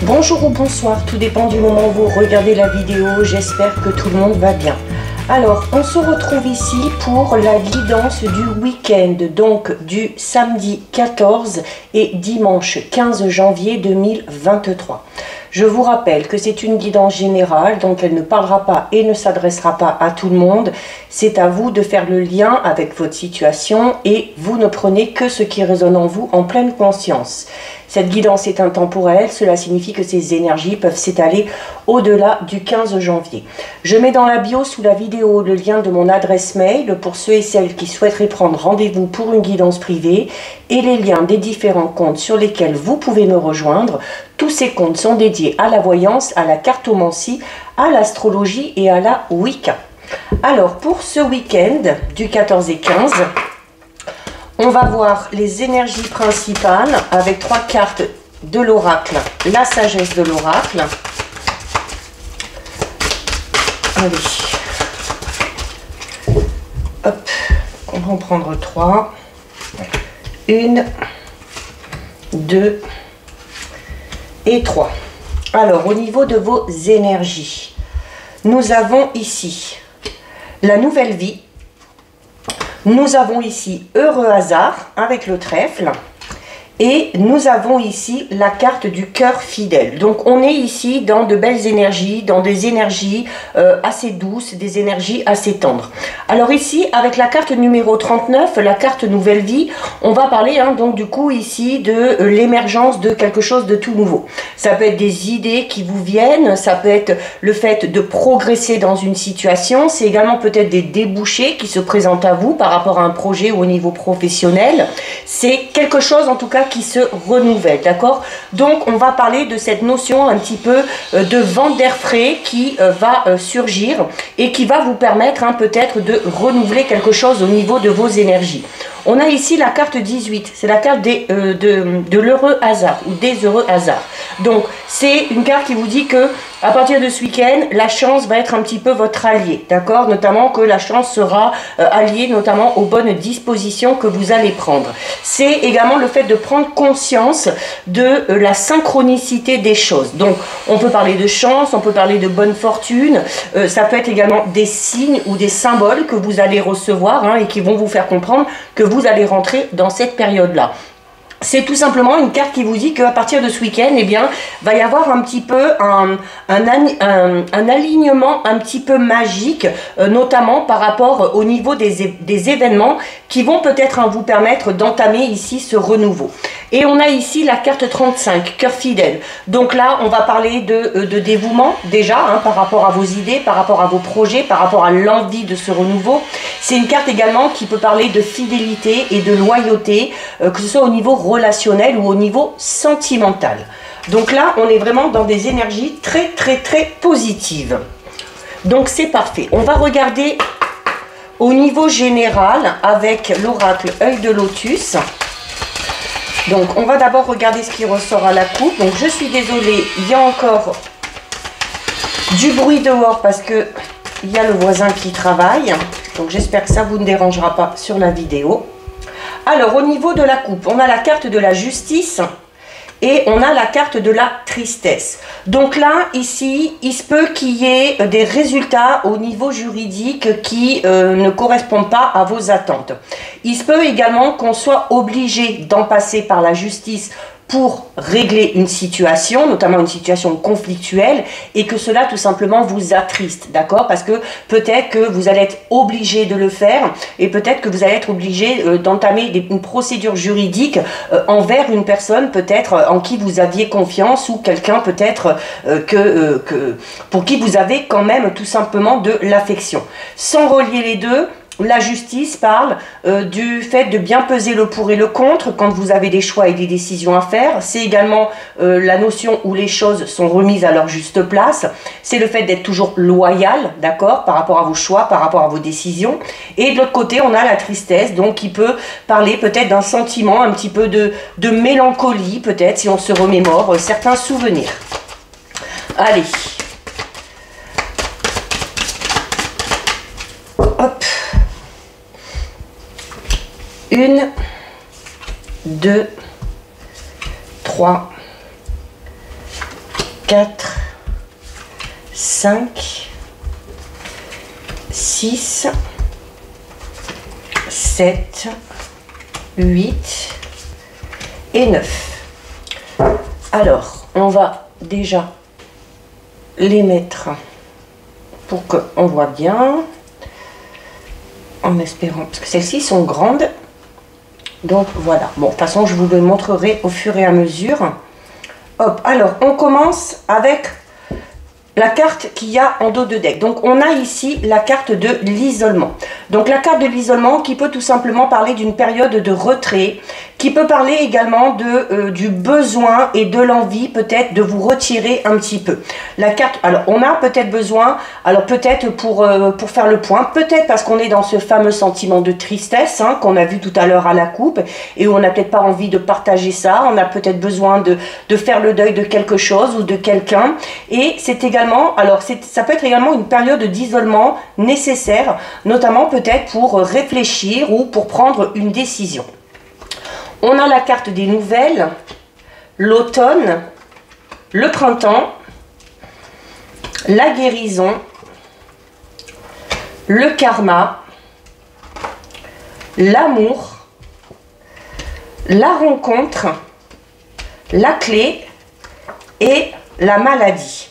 Bonjour ou bonsoir, tout dépend du moment où vous regardez la vidéo, j'espère que tout le monde va bien. Alors, on se retrouve ici pour la guidance du week-end, donc du samedi 14 et dimanche 15 janvier 2023. Je vous rappelle que c'est une guidance générale, donc elle ne parlera pas et ne s'adressera pas à tout le monde. C'est à vous de faire le lien avec votre situation et vous ne prenez que ce qui résonne en vous en pleine conscience. Cette guidance est intemporelle, cela signifie que ces énergies peuvent s'étaler au-delà du 15 janvier. Je mets dans la bio sous la vidéo le lien de mon adresse mail pour ceux et celles qui souhaiteraient prendre rendez-vous pour une guidance privée et les liens des différents comptes sur lesquels vous pouvez me rejoindre. Tous ces comptes sont dédiés à la voyance, à la cartomancie, à l'astrologie et à la Wicca. Alors pour ce week-end du 14 et 15, on va voir les énergies principales avec 3 cartes de l'oracle, la sagesse de l'oracle. Allez, hop, on va en prendre 3. 1, 2 et 3. Alors, au niveau de vos énergies, nous avons ici la nouvelle vie. Nous avons ici heureux hasard avec le trèfle. Et nous avons ici la carte du cœur fidèle. Donc on est ici dans de belles énergies, dans des énergies assez douces, des énergies assez tendres. Alors ici, avec la carte numéro 39, la carte nouvelle vie, on va parler donc du coup ici de l'émergence de quelque chose de tout nouveau. Ça peut être des idées qui vous viennent, ça peut être le fait de progresser dans une situation, c'est également peut-être des débouchés qui se présentent à vous par rapport à un projet ou au niveau professionnel. C'est quelque chose en tout cas qui se renouvelle, d'accord? Donc on va parler de cette notion un petit peu de vent d'air frais qui va surgir et qui va vous permettre peut-être de renouveler quelque chose au niveau de vos énergies. On a ici la carte 18, c'est la carte de l'heureux hasard ou des heureux hasards. Donc c'est une carte qui vous dit que à partir de ce week-end, la chance va être un petit peu votre allié, d'accord? Notamment que la chance sera alliée notamment aux bonnes dispositions que vous allez prendre. C'est également le fait de prendre conscience de la synchronicité des choses. Donc on peut parler de chance, on peut parler de bonne fortune, ça peut être également des signes ou des symboles que vous allez recevoir et qui vont vous faire comprendre que vous allez rentrer dans cette période-là. C'est tout simplement une carte qui vous dit qu'à partir de ce week-end, eh bien, va y avoir un petit peu un alignement un petit peu magique, notamment par rapport au niveau des événements qui vont peut-être vous permettre d'entamer ici ce renouveau. Et on a ici la carte 35, cœur fidèle. Donc là, on va parler de dévouement déjà, par rapport à vos idées, par rapport à vos projets, par rapport à l'envie de ce renouveau. C'est une carte également qui peut parler de fidélité et de loyauté, que ce soit au niveau relationnel ou au niveau sentimental. Donc là, on est vraiment dans des énergies très positives. Donc c'est parfait. On va regarder au niveau général avec l'oracle œil de lotus. Donc on va d'abord regarder ce qui ressort à la coupe. Donc je suis désolée, il y a encore du bruit dehors parce que il y a le voisin qui travaille. Donc j'espère que ça vous ne dérangera pas sur la vidéo. Alors, au niveau de la coupe, on a la carte de la justice et on a la carte de la tristesse. Donc là, ici, il se peut qu'il y ait des résultats au niveau juridique qui ne correspondent pas à vos attentes. Il se peut également qu'on soit obligé d'en passer par la justice pour régler une situation, notamment une situation conflictuelle, et que cela tout simplement vous attriste, d'accord? Parce que peut-être que vous allez être obligé de le faire, et peut-être que vous allez être obligé d'entamer une procédure juridique envers une personne peut-être en qui vous aviez confiance, ou quelqu'un peut-être pour qui vous avez quand même tout simplement de l'affection. Sans relier les deux, la justice parle du fait de bien peser le pour et le contre quand vous avez des choix et des décisions à faire. C'est également la notion où les choses sont remises à leur juste place. C'est le fait d'être toujours loyal, d'accord, par rapport à vos choix, par rapport à vos décisions. Et de l'autre côté, on a la tristesse, donc qui peut parler peut-être d'un sentiment un petit peu de mélancolie, peut-être, si on se remémore certains souvenirs. Allez. Hop. 1, 2, 3, 4, 5, 6, 7, 8 et 9. Alors, on va déjà les mettre pour qu'on voit bien, en espérant, parce que celles-ci sont grandes. Donc voilà, bon, de toute façon, je vous le montrerai au fur et à mesure. Hop, alors, on commence avec la carte qu'il y a en dos de deck. Donc on a ici la carte de l'isolement. Donc la carte de l'isolement qui peut tout simplement parler d'une période de retrait, qui peut parler également du besoin et de l'envie peut-être de vous retirer un petit peu. La carte, alors on a peut-être besoin, alors peut-être pour faire le point, peut-être parce qu'on est dans ce fameux sentiment de tristesse hein, qu'on a vu tout à l'heure à la coupe et où on n'a peut-être pas envie de partager ça, on a peut-être besoin de faire le deuil de quelque chose ou de quelqu'un, et c'est également, alors ça peut être également une période d'isolement nécessaire, notamment peut-être pour réfléchir ou pour prendre une décision. On a la carte des nouvelles, l'automne, le printemps, la guérison, le karma, l'amour, la rencontre, la clé et la maladie.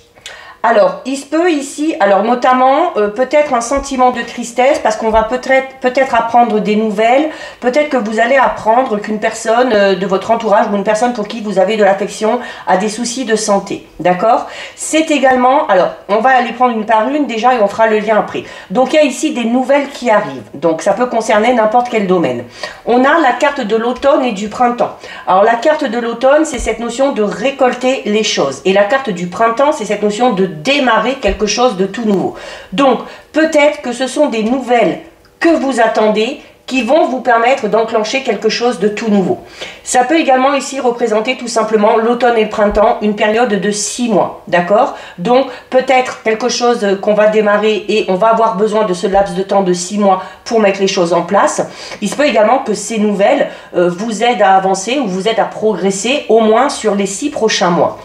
Alors, il se peut ici, alors notamment, peut-être un sentiment de tristesse parce qu'on va peut-être apprendre des nouvelles, peut-être que vous allez apprendre qu'une personne de votre entourage ou une personne pour qui vous avez de l'affection a des soucis de santé, d'accord? C'est également, alors, on va aller prendre une par une déjà et on fera le lien après. Donc, il y a ici des nouvelles qui arrivent, donc ça peut concerner n'importe quel domaine. On a la carte de l'automne et du printemps. Alors, la carte de l'automne, c'est cette notion de récolter les choses, et la carte du printemps, c'est cette notion de démarrer quelque chose de tout nouveau. Donc, peut-être que ce sont des nouvelles que vous attendez qui vont vous permettre d'enclencher quelque chose de tout nouveau. Ça peut également ici représenter tout simplement l'automne et le printemps, une période de 6 mois, d'accord? Donc, peut-être quelque chose qu'on va démarrer et on va avoir besoin de ce laps de temps de 6 mois pour mettre les choses en place. Il se peut également que ces nouvelles vous aident à avancer ou vous aident à progresser au moins sur les 6 prochains mois.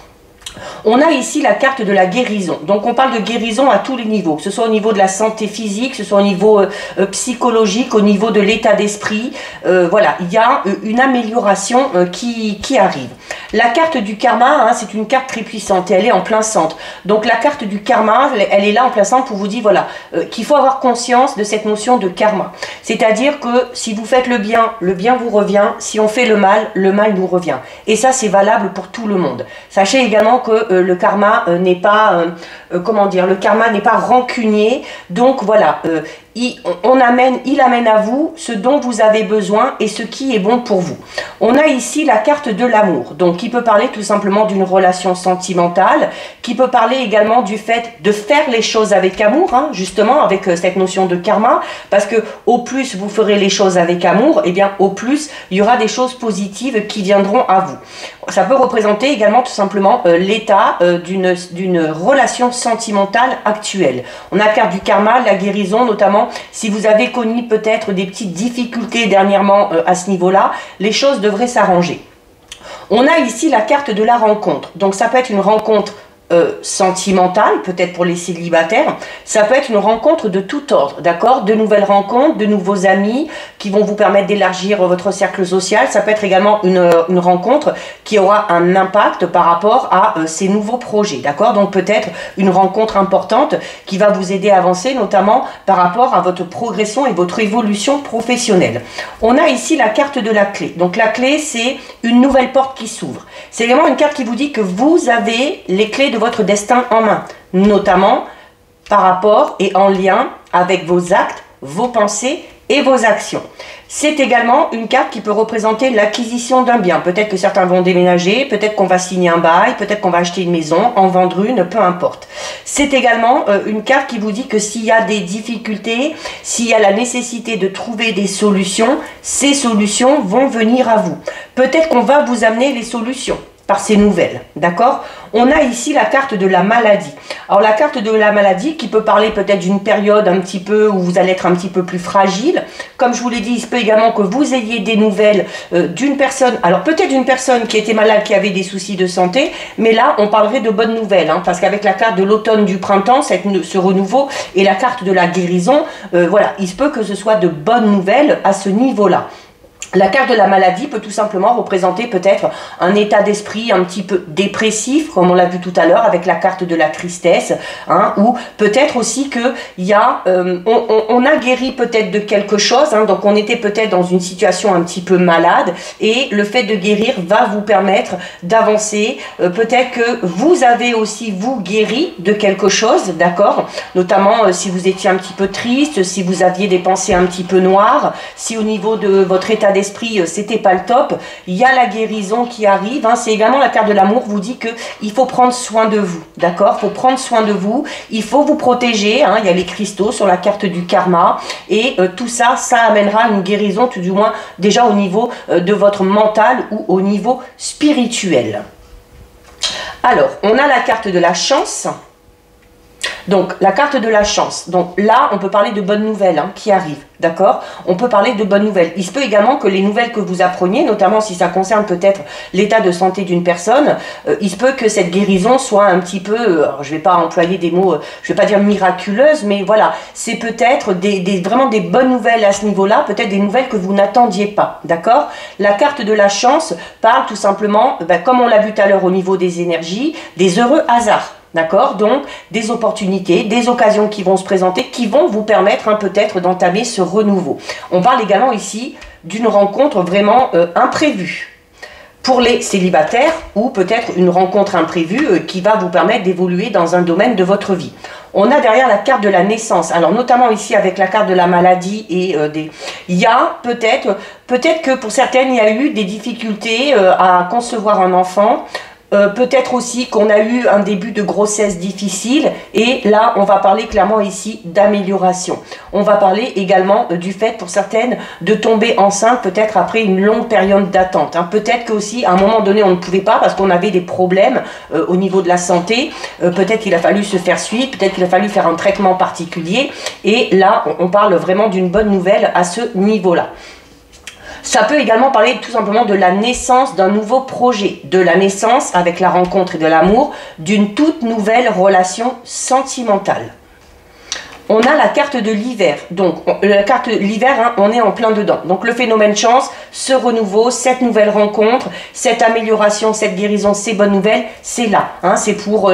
On a ici la carte de la guérison. Donc on parle de guérison à tous les niveaux, que ce soit au niveau de la santé physique, que ce soit au niveau psychologique, au niveau de l'état d'esprit. Voilà, il y a une amélioration qui arrive. La carte du karma, hein, c'est une carte très puissante et elle est en plein centre. Donc la carte du karma, elle est là en plein centre pour vous dire voilà, qu'il faut avoir conscience de cette notion de karma. C'est-à-dire que si vous faites le bien vous revient. Si on fait le mal nous revient. Et ça, c'est valable pour tout le monde. Sachez également que le karma n'est pas, comment dire, le karma n'est pas rancunier. Donc voilà, il amène à vous ce dont vous avez besoin et ce qui est bon pour vous. On a ici la carte de l'amour, donc qui peut parler tout simplement d'une relation sentimentale, qui peut parler également du fait de faire les choses avec amour, hein, justement avec cette notion de karma, parce que au plus vous ferez les choses avec amour, et bien au plus il y aura des choses positives qui viendront à vous. Ça peut représenter également tout simplement l'état d'une relation sentimentale actuelle. On a la carte du karma, la guérison, notamment si vous avez connu peut-être des petites difficultés dernièrement à ce niveau-là, les choses devraient s'arranger. On a ici la carte de la rencontre. Donc ça peut être une rencontre sentimentale, peut-être pour les célibataires, ça peut être une rencontre de tout ordre, d'accord? De nouvelles rencontres, de nouveaux amis qui vont vous permettre d'élargir votre cercle social. Ça peut être également une rencontre qui aura un impact par rapport à ces nouveaux projets, d'accord? Donc peut-être une rencontre importante qui va vous aider à avancer, notamment par rapport à votre progression et votre évolution professionnelle. On a ici la carte de la clé. Donc la clé, c'est une nouvelle porte qui s'ouvre. C'est également une carte qui vous dit que vous avez les clés de votre destin en main, notamment par rapport et en lien avec vos actes, vos pensées et vos actions. C'est également une carte qui peut représenter l'acquisition d'un bien. Peut-être que certains vont déménager, peut-être qu'on va signer un bail, peut-être qu'on va acheter une maison, en vendre une, peu importe. C'est également une carte qui vous dit que s'il y a des difficultés, s'il y a la nécessité de trouver des solutions, ces solutions vont venir à vous. Peut-être qu'on va vous amener les solutions. par ces nouvelles, d'accord? On a ici la carte de la maladie. Alors la carte de la maladie qui peut parler peut-être d'une période un petit peu où vous allez être un petit peu plus fragile. Comme je vous l'ai dit, il se peut également que vous ayez des nouvelles d'une personne, alors peut-être d'une personne qui était malade, qui avait des soucis de santé, mais là on parlerait de bonnes nouvelles, hein, parce qu'avec la carte de l'automne, du printemps, ce renouveau et la carte de la guérison, voilà, il se peut que ce soit de bonnes nouvelles à ce niveau-là. La carte de la maladie peut tout simplement représenter peut-être un état d'esprit un petit peu dépressif, comme on l'a vu tout à l'heure avec la carte de la tristesse, hein, ou peut-être aussi que on a guéri peut-être de quelque chose, hein, donc on était peut-être dans une situation un petit peu malade, et le fait de guérir va vous permettre d'avancer. Peut-être que vous avez aussi, vous, guéri de quelque chose, d'accord, notamment si vous étiez un petit peu triste, si vous aviez des pensées un petit peu noires, si au niveau de votre état d'esprit c'était pas le top, il y a la guérison qui arrive, hein. C'est également la carte de l'amour, vous dit que il faut prendre soin de vous, d'accord, il faut prendre soin de vous, il faut vous protéger, hein. Il y a les cristaux sur la carte du karma, et tout ça, ça amènera une guérison, tout du moins déjà au niveau de votre mental ou au niveau spirituel. Alors, on a la carte de la chance. Donc, la carte de la chance. Donc là, on peut parler de bonnes nouvelles, hein, qui arrivent, d'accord? On peut parler de bonnes nouvelles. Il se peut également que les nouvelles que vous appreniez, notamment si ça concerne peut-être l'état de santé d'une personne, il se peut que cette guérison soit un petit peu, alors je ne vais pas employer des mots, je ne vais pas dire miraculeuse, mais voilà, c'est peut-être vraiment des bonnes nouvelles à ce niveau-là, peut-être des nouvelles que vous n'attendiez pas, d'accord? La carte de la chance parle tout simplement, comme on l'a vu tout à l'heure au niveau des énergies, des heureux hasards. D'accord? Donc, des opportunités, des occasions qui vont se présenter, qui vont vous permettre, hein, peut-être d'entamer ce renouveau. On parle également ici d'une rencontre vraiment imprévue. Pour les célibataires, ou peut-être une rencontre imprévue qui va vous permettre d'évoluer dans un domaine de votre vie. On a derrière la carte de la naissance, alors notamment ici avec la carte de la maladie et il y a peut-être que pour certaines, il y a eu des difficultés à concevoir un enfant. Peut-être aussi qu'on a eu un début de grossesse difficile, et là on va parler clairement ici d'amélioration. On va parler également du fait pour certaines de tomber enceinte peut-être après une longue période d'attente, hein. Peut-être qu'aussi à un moment donné on ne pouvait pas parce qu'on avait des problèmes au niveau de la santé, peut-être qu'il a fallu se faire suivre, peut-être qu'il a fallu faire un traitement particulier, et là on parle vraiment d'une bonne nouvelle à ce niveau-là. Ça peut également parler tout simplement de la naissance d'un nouveau projet, de la naissance avec la rencontre et de l'amour d'une toute nouvelle relation sentimentale. On a la carte de l'hiver, donc la carte de l'hiver, hein, on est en plein dedans. Donc le phénomène chance, ce renouveau, cette nouvelle rencontre, cette amélioration, cette guérison, ces bonnes nouvelles, c'est là. Hein, c'est pour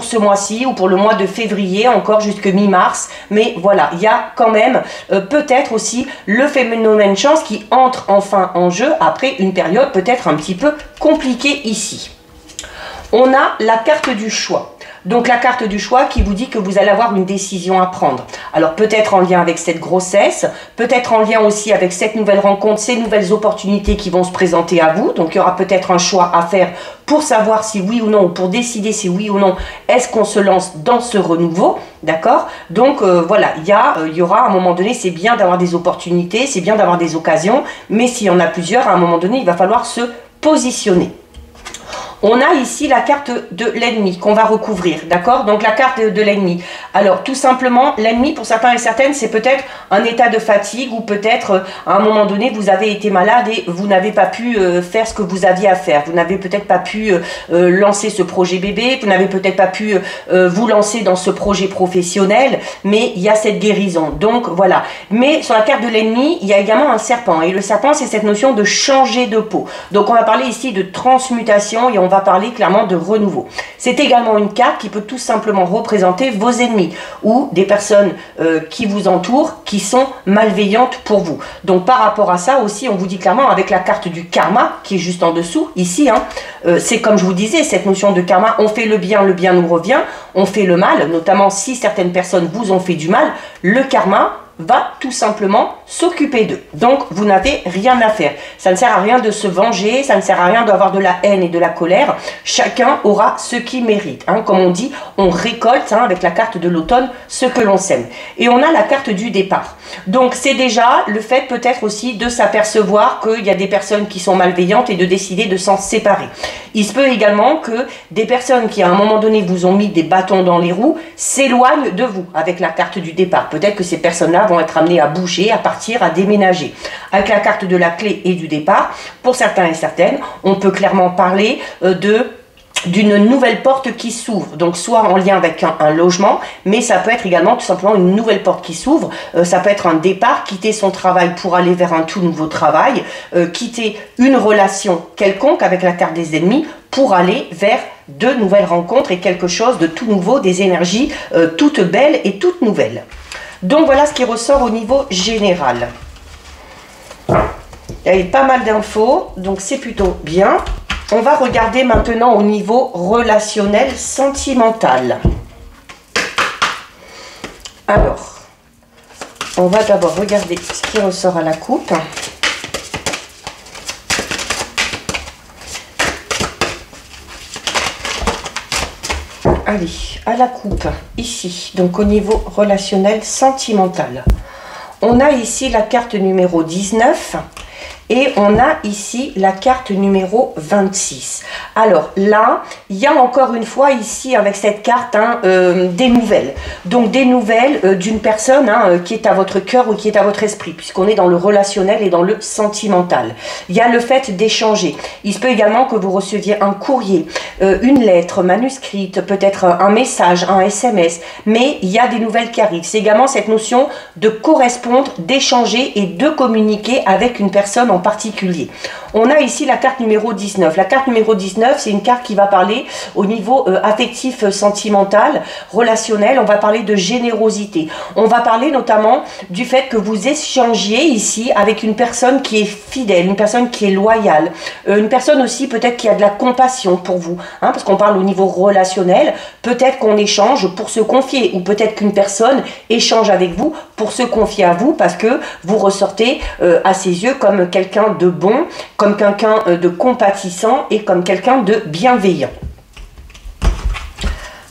ce mois-ci ou pour le mois de février, encore jusque mi-mars. Mais voilà, il y a quand même peut-être aussi le phénomène chance qui entre enfin en jeu après une période peut-être un petit peu compliquée ici. On a la carte du choix. Donc la carte du choix qui vous dit que vous allez avoir une décision à prendre. Alors peut-être en lien avec cette grossesse, peut-être en lien aussi avec cette nouvelle rencontre, ces nouvelles opportunités qui vont se présenter à vous. Donc il y aura peut-être un choix à faire pour savoir si oui ou non, ou pour décider si oui ou non, est-ce qu'on se lance dans ce renouveau, d'accord? Donc voilà, il y aura à un moment donné, c'est bien d'avoir des opportunités, c'est bien d'avoir des occasions, mais s'il y en a plusieurs, à un moment donné, il va falloir se positionner. On a ici la carte de l'ennemi qu'on va recouvrir, d'accord? Donc la carte de l'ennemi. Alors tout simplement, l'ennemi pour certains et certaines, c'est peut-être un état de fatigue, ou peut-être à un moment donné, vous avez été malade et vous n'avez pas pu faire ce que vous aviez à faire. Vous n'avez peut-être pas pu lancer ce projet bébé, vous n'avez peut-être pas pu vous lancer dans ce projet professionnel, mais il y a cette guérison. Donc voilà. Mais sur la carte de l'ennemi, il y a également un serpent. Et le serpent, c'est cette notion de changer de peau. Donc on va parler ici de transmutation et on va parler clairement de renouveau. C'est également une carte qui peut tout simplement représenter vos ennemis ou des personnes qui vous entourent, qui sont malveillantes pour vous. Donc par rapport à ça aussi, on vous dit clairement avec la carte du karma qui est juste en dessous, ici, hein, c'est comme je vous disais, cette notion de karma, on fait le bien nous revient, on fait le mal, notamment si certaines personnes vous ont fait du mal, le karma va tout simplement s'occuper d'eux. Donc, vous n'avez rien à faire. Ça ne sert à rien de se venger, ça ne sert à rien d'avoir de la haine et de la colère. Chacun aura ce qu'il mérite. Hein. Comme on dit, on récolte avec la carte de l'automne ce que l'on sème. Et on a la carte du départ. Donc, c'est déjà le fait peut-être aussi de s'apercevoir qu'il y a des personnes qui sont malveillantes et de décider de s'en séparer. Il se peut également que des personnes qui à un moment donné vous ont mis des bâtons dans les roues s'éloignent de vous avec la carte du départ. Peut-être que ces personnes-là vont être amenées à bouger, à partir, à déménager. Avec la carte de la clé et du départ, pour certains et certaines, on peut clairement parler d'une nouvelle porte qui s'ouvre, donc soit en lien avec un logement, mais ça peut être également tout simplement une nouvelle porte qui s'ouvre, ça peut être un départ, quitter son travail pour aller vers un tout nouveau travail, quitter une relation quelconque avec la carte des ennemis pour aller vers de nouvelles rencontres et quelque chose de tout nouveau, des énergies toutes belles et toutes nouvelles. Donc voilà ce qui ressort au niveau général. Il y a pas mal d'infos, donc c'est plutôt bien. On va regarder maintenant au niveau relationnel sentimental. Alors, on va d'abord regarder ce qui ressort à la coupe. Allez, à la coupe, ici, donc au niveau relationnel sentimental. On a ici la carte numéro 19. Et on a ici la carte numéro 26. Alors là, il y a encore une fois ici avec cette carte des nouvelles. Donc des nouvelles d'une personne qui est à votre cœur ou qui est à votre esprit, puisqu'on est dans le relationnel et dans le sentimental. Il y a le fait d'échanger. Il se peut également que vous receviez un courrier, une lettre manuscrite, peut-être un message, un SMS, mais il y a des nouvelles qui arrivent. C'est également cette notion de correspondre, d'échanger et de communiquer avec une personne en particulier. On a ici la carte numéro 19. La carte numéro 19, c'est une carte qui va parler au niveau affectif, sentimental, relationnel. On va parler de générosité. On va parler notamment du fait que vous échangiez ici avec une personne qui est fidèle, une personne qui est loyale, une personne aussi peut-être qui a de la compassion pour vous, parce qu'on parle au niveau relationnel. Peut-être qu'on échange pour se confier ou peut-être qu'une personne échange avec vous pour se confier à vous parce que vous ressortez à ses yeux comme quelqu'un de bon, comme quelqu'un de compatissant et comme quelqu'un de bienveillant.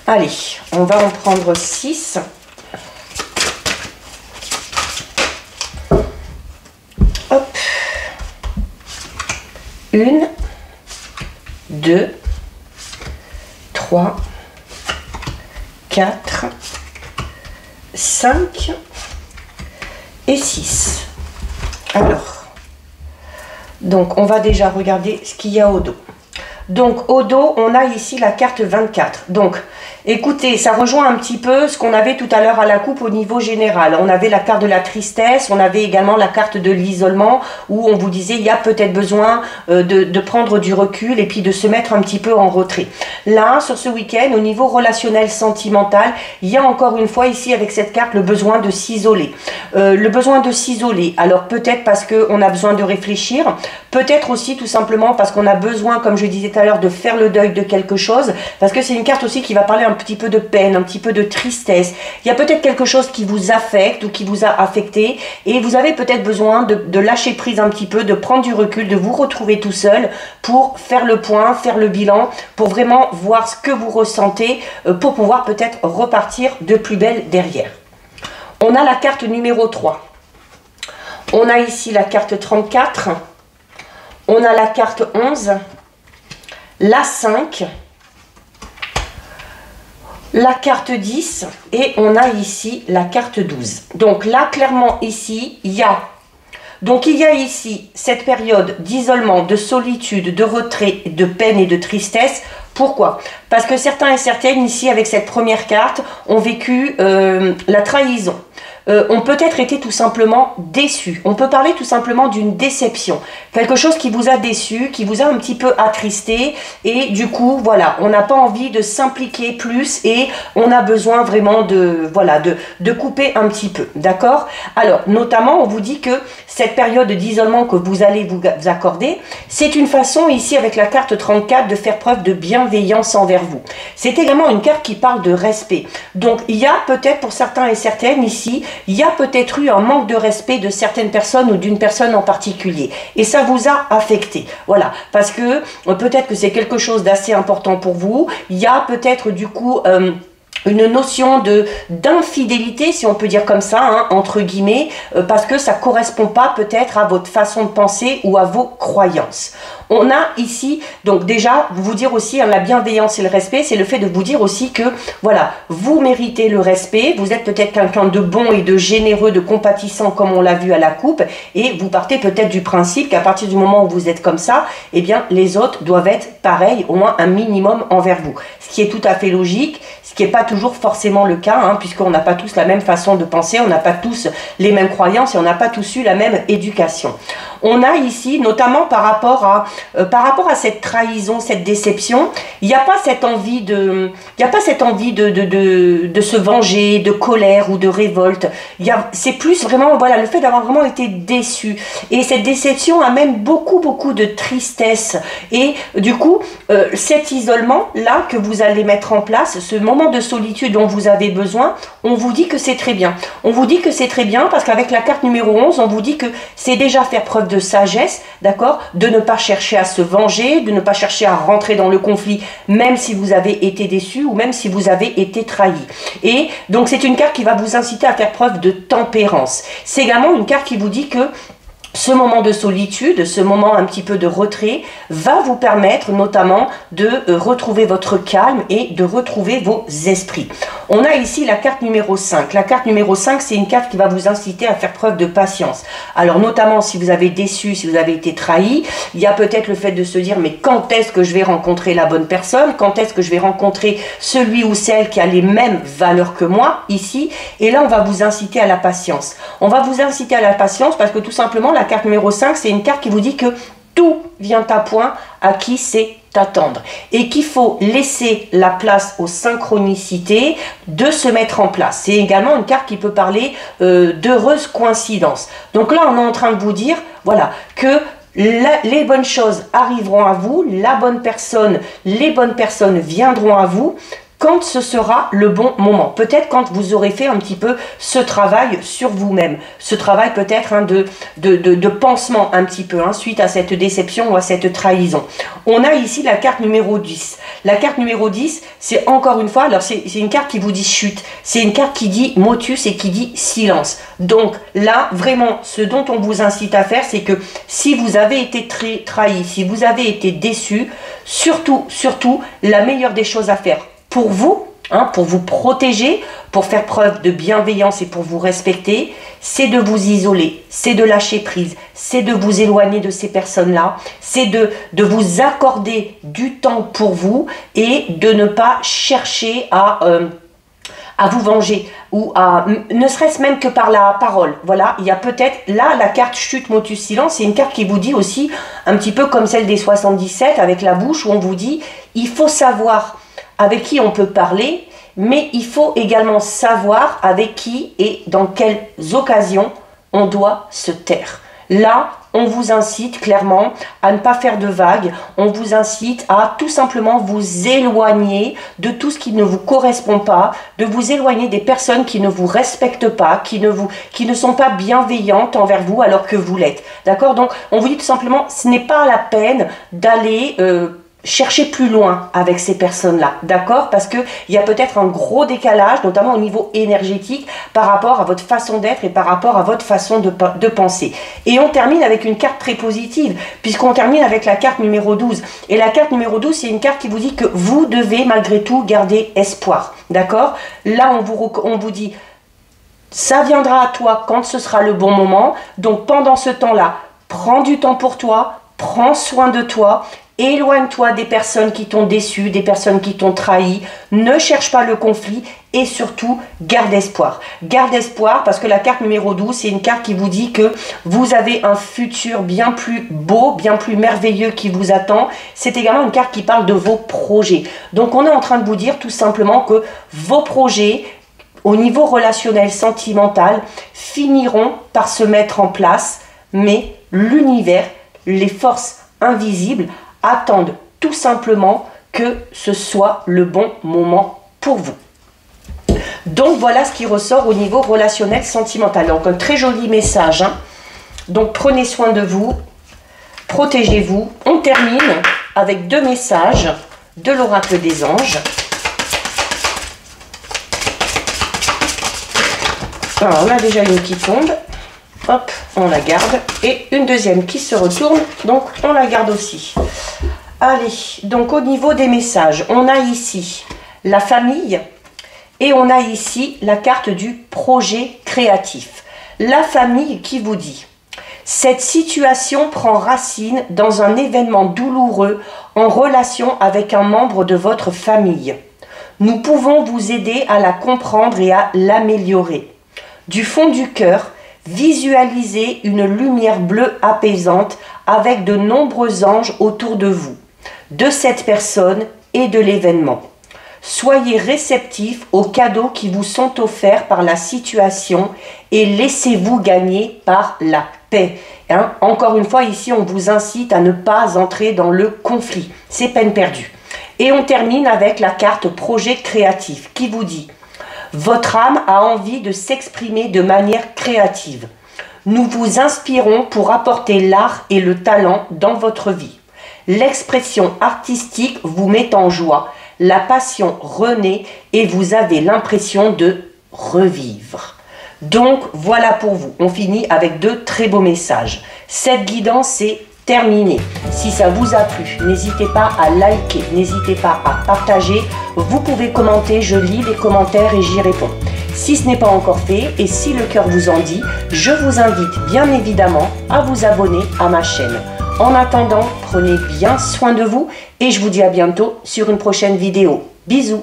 Allez, on va en prendre 6. Hop. 1, 2, 3, 4, 5 et 6. Alors, donc, on va déjà regarder ce qu'il y a au dos. Donc, au dos, on a ici la carte 24. Donc, écoutez, ça rejoint un petit peu ce qu'on avait tout à l'heure à la coupe au niveau général. On avait la carte de la tristesse, on avait également la carte de l'isolement où on vous disait il y a peut-être besoin de prendre du recul et puis de se mettre un petit peu en retrait. Là, sur ce week-end, au niveau relationnel sentimental, il y a encore une fois ici avec cette carte le besoin de s'isoler. Le besoin de s'isoler. Alors, peut-être parce qu'on a besoin de réfléchir, peut-être aussi tout simplement parce qu'on a besoin, comme je disais tout à l'heure, de faire le deuil de quelque chose, parce que c'est une carte aussi qui va parler un petit peu de peine, un petit peu de tristesse. Il y a peut-être quelque chose qui vous affecte ou qui vous a affecté et vous avez peut-être besoin de lâcher prise un petit peu, de prendre du recul, de vous retrouver tout seul pour faire le point, faire le bilan, pour vraiment voir ce que vous ressentez pour pouvoir peut-être repartir de plus belle derrière. On a la carte numéro 3. On a ici la carte 34. On a la carte 11. La 5, la carte 10 et on a ici la carte 12. Donc là, clairement, ici, il y a ici cette période d'isolement, de solitude, de retrait, de peine et de tristesse. Pourquoi? Parce que certains et certaines ici, avec cette première carte, ont vécu la trahison. Ont peut-être été tout simplement déçus. On peut parler tout simplement d'une déception. Quelque chose qui vous a déçu, qui vous a un petit peu attristé. Et du coup, voilà, on n'a pas envie de s'impliquer plus et on a besoin vraiment de couper un petit peu. D'accord? Alors, notamment, on vous dit que cette période d'isolement que vous allez vous accorder, c'est une façon ici avec la carte 34 de faire preuve de bienveillance envers vous. C'est également une carte qui parle de respect. Donc, il y a peut-être pour certains et certaines ici il y a peut-être eu un manque de respect de certaines personnes ou d'une personne en particulier. Et ça vous a affecté. Voilà. Parce que peut-être que c'est quelque chose d'assez important pour vous. Il y a peut-être du coup... une notion d'infidélité, si on peut dire comme ça, hein, entre guillemets, parce que ça correspond pas peut-être à votre façon de penser ou à vos croyances. On a ici, donc déjà, vous dire aussi, hein, la bienveillance et le respect, c'est le fait de vous dire aussi que, voilà, vous méritez le respect, vous êtes peut-être quelqu'un de bon et de généreux, de compatissant, comme on l'a vu à la coupe, et vous partez peut-être du principe qu'à partir du moment où vous êtes comme ça, eh bien, les autres doivent être pareils, au moins un minimum envers vous. Ce qui est tout à fait logique, ce qui n'est pas toujours forcément le cas, hein, puisqu'on n'a pas tous la même façon de penser, on n'a pas tous les mêmes croyances et on n'a pas tous eu la même éducation. On a ici, notamment par rapport à cette trahison, cette déception, il n'y a pas cette envie de se venger, de colère ou de révolte. C'est plus vraiment, voilà, le fait d'avoir vraiment été déçu. Et cette déception amène beaucoup de tristesse. Et du coup, cet isolement-là que vous allez mettre en place, ce moment de solitude dont vous avez besoin, on vous dit que c'est très bien. On vous dit que c'est très bien parce qu'avec la carte numéro 11, on vous dit que c'est déjà faire preuve de sagesse, d'accord, de ne pas chercher à se venger, de ne pas chercher à rentrer dans le conflit, même si vous avez été déçu ou même si vous avez été trahi. Et donc c'est une carte qui va vous inciter à faire preuve de tempérance. C'est également une carte qui vous dit que ce moment de solitude, ce moment un petit peu de retrait, va vous permettre notamment de retrouver votre calme et de retrouver vos esprits. On a ici la carte numéro 5. La carte numéro 5, c'est une carte qui va vous inciter à faire preuve de patience. Alors notamment si vous avez déçu, si vous avez été trahi, il y a peut-être le fait de se dire mais quand est-ce que je vais rencontrer la bonne personne? Quand est-ce que je vais rencontrer celui ou celle qui a les mêmes valeurs que moi ici? Et là on va vous inciter à la patience. On va vous inciter à la patience parce que tout simplement la carte numéro 5, c'est une carte qui vous dit que tout vient à point à qui c'est attendre et qu'il faut laisser la place aux synchronicités de se mettre en place. C'est également une carte qui peut parler d'heureuses coïncidences. Donc là, on est en train de vous dire, voilà, que les bonnes choses arriveront à vous, les bonnes personnes viendront à vous quand ce sera le bon moment. Peut-être quand vous aurez fait un petit peu ce travail sur vous-même. Ce travail peut-être hein, de pansement un petit peu, hein, suite à cette déception ou à cette trahison. On a ici la carte numéro 10. La carte numéro 10, c'est encore une fois, alors c'est une carte qui vous dit chute. C'est une carte qui dit motus et qui dit silence. Donc là, vraiment, ce dont on vous incite à faire, c'est que si vous avez été trahi, si vous avez été déçu, surtout, la meilleure des choses à faire, pour vous, hein, pour vous protéger, pour faire preuve de bienveillance et pour vous respecter, c'est de vous isoler, c'est de lâcher prise, c'est de vous éloigner de ces personnes-là, c'est de vous accorder du temps pour vous et de ne pas chercher à vous venger ou ne serait-ce même que par la parole. Voilà, il y a peut-être là la carte chute motus silence, c'est une carte qui vous dit aussi un petit peu comme celle des 77 avec la bouche où on vous dit il faut savoir avec qui on peut parler, mais il faut également savoir avec qui et dans quelles occasions on doit se taire. Là, on vous incite clairement à ne pas faire de vagues, on vous incite à tout simplement vous éloigner de tout ce qui ne vous correspond pas, de vous éloigner des personnes qui ne vous respectent pas, qui ne sont pas bienveillantes envers vous alors que vous l'êtes. D'accord? Donc, on vous dit tout simplement, ce n'est pas la peine d'aller cherchez plus loin avec ces personnes-là, d'accord? Parce qu'il y a peut-être un gros décalage, notamment au niveau énergétique, par rapport à votre façon d'être et par rapport à votre façon de penser. Et on termine avec une carte très positive, puisqu'on termine avec la carte numéro 12. Et la carte numéro 12, c'est une carte qui vous dit que vous devez malgré tout garder espoir, d'accord? Là, on vous dit, ça viendra à toi quand ce sera le bon moment. Donc pendant ce temps-là, prends du temps pour toi, prends soin de toi. Éloigne-toi des personnes qui t'ont déçu, des personnes qui t'ont trahi. Ne cherche pas le conflit et surtout, garde espoir. Garde espoir parce que la carte numéro 12, c'est une carte qui vous dit que vous avez un futur bien plus beau, bien plus merveilleux qui vous attend. C'est également une carte qui parle de vos projets. Donc, on est en train de vous dire tout simplement que vos projets, au niveau relationnel, sentimental, finiront par se mettre en place, mais l'univers, les forces invisibles, attendent tout simplement que ce soit le bon moment pour vous. Donc voilà ce qui ressort au niveau relationnel sentimental. Donc un très joli message, hein. Donc prenez soin de vous, protégez-vous. On termine avec 2 messages de l'oracle des anges. Alors on a déjà une qui tombe, hop, on la garde, et une deuxième qui se retourne, donc on la garde aussi. Allez, donc au niveau des messages, on a ici la famille et on a ici la carte du projet créatif. La famille qui vous dit: cette situation prend racine dans un événement douloureux en relation avec un membre de votre famille. Nous pouvons vous aider à la comprendre et à l'améliorer. Du fond du cœur, visualisez une lumière bleue apaisante avec de nombreux anges autour de vous, de cette personne et de l'événement. Soyez réceptifs aux cadeaux qui vous sont offerts par la situation et laissez-vous gagner par la paix. Hein? Encore une fois, ici, on vous incite à ne pas entrer dans le conflit. C'est peine perdue. Et on termine avec la carte projet créatif qui vous dit: votre âme a envie de s'exprimer de manière créative. Nous vous inspirons pour apporter l'art et le talent dans votre vie. L'expression artistique vous met en joie, la passion renaît et vous avez l'impression de revivre. Donc voilà pour vous. On finit avec 2 très beaux messages. Cette guidance est terminée. Si ça vous a plu, n'hésitez pas à liker, n'hésitez pas à partager. Vous pouvez commenter, je lis les commentaires et j'y réponds. Si ce n'est pas encore fait et si le cœur vous en dit, je vous invite bien évidemment à vous abonner à ma chaîne. En attendant, prenez bien soin de vous et je vous dis à bientôt sur une prochaine vidéo. Bisous!